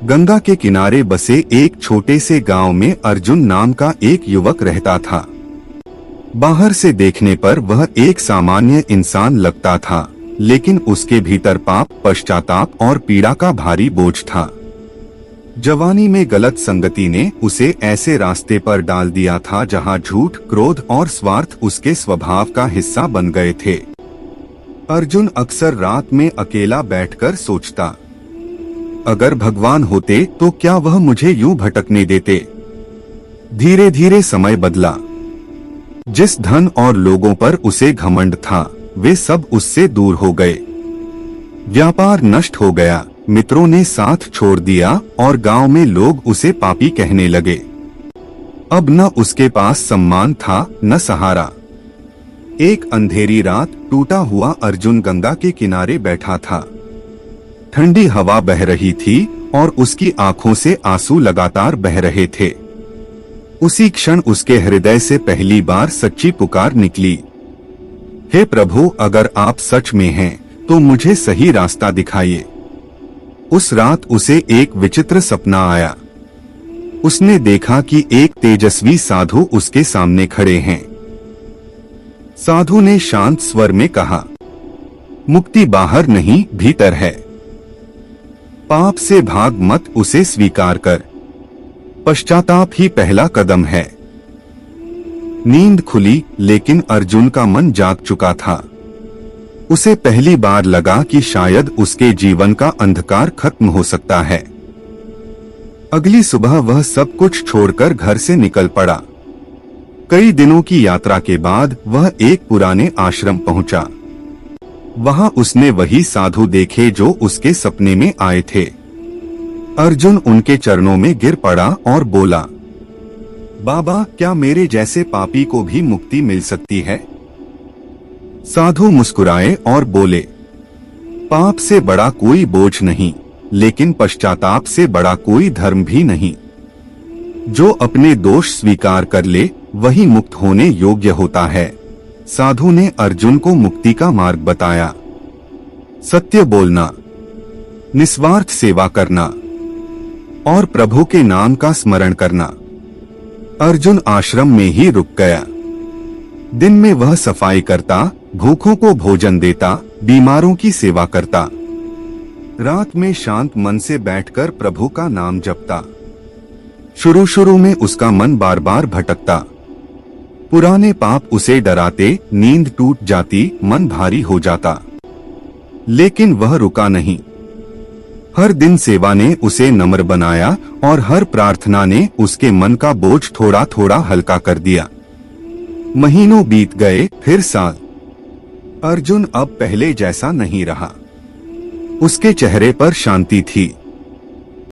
गंगा के किनारे बसे एक छोटे से गांव में अर्जुन नाम का एक युवक रहता था। बाहर से देखने पर वह एक सामान्य इंसान लगता था, लेकिन उसके भीतर पाप, पश्चाताप और पीड़ा का भारी बोझ था। जवानी में गलत संगति ने उसे ऐसे रास्ते पर डाल दिया था जहां झूठ, क्रोध और स्वार्थ उसके स्वभाव का हिस्सा बन गए थे। अर्जुन अक्सर रात में अकेला बैठकर सोचता, अगर भगवान होते तो क्या वह मुझे यूं भटकने देते। धीरे धीरे समय बदला। जिस धन और लोगों पर उसे घमंड था, वे सब उससे दूर हो गए। व्यापार नष्ट हो गया, मित्रों ने साथ छोड़ दिया और गांव में लोग उसे पापी कहने लगे। अब न उसके पास सम्मान था, न सहारा। एक अंधेरी रात टूटा हुआ अर्जुन गंगा के किनारे बैठा था। ठंडी हवा बह रही थी और उसकी आंखों से आंसू लगातार बह रहे थे। उसी क्षण उसके हृदय से पहली बार सच्ची पुकार निकली, हे प्रभु, अगर आप सच में हैं तो मुझे सही रास्ता दिखाइए। उस रात उसे एक विचित्र सपना आया। उसने देखा कि एक तेजस्वी साधु उसके सामने खड़े हैं। साधु ने शांत स्वर में कहा, मुक्ति बाहर नहीं, भीतर है। पाप से भाग मत, उसे स्वीकार कर। पश्चाताप ही पहला कदम है। नींद खुली, लेकिन अर्जुन का मन जाग चुका था। उसे पहली बार लगा कि शायद उसके जीवन का अंधकार खत्म हो सकता है। अगली सुबह वह सब कुछ छोड़कर घर से निकल पड़ा। कई दिनों की यात्रा के बाद वह एक पुराने आश्रम पहुंचा। वहां उसने वही साधु देखे जो उसके सपने में आए थे। अर्जुन उनके चरणों में गिर पड़ा और बोला, बाबा, क्या मेरे जैसे पापी को भी मुक्ति मिल सकती है? साधु मुस्कुराए और बोले, पाप से बड़ा कोई बोझ नहीं, लेकिन पश्चाताप से बड़ा कोई धर्म भी नहीं। जो अपने दोष स्वीकार कर ले वही मुक्त होने योग्य होता है। साधु ने अर्जुन को मुक्ति का मार्ग बताया। सत्य बोलना, निस्वार्थ सेवा करना और प्रभु के नाम का स्मरण करना। अर्जुन आश्रम में ही रुक गया। दिन में वह सफाई करता, भूखों को भोजन देता, बीमारों की सेवा करता। रात में शांत मन से बैठकर प्रभु का नाम जपता। शुरू में उसका मन बार बार भटकता। पुराने पाप उसे डराते, नींद टूट जाती, मन भारी हो जाता। लेकिन वह रुका नहीं। हर दिन सेवा ने उसे नम्र बनाया और हर प्रार्थना ने उसके मन का बोझ थोड़ा थोड़ा हल्का कर दिया। महीनों बीत गए, फिर साल। अर्जुन अब पहले जैसा नहीं रहा। उसके चेहरे पर शांति थी,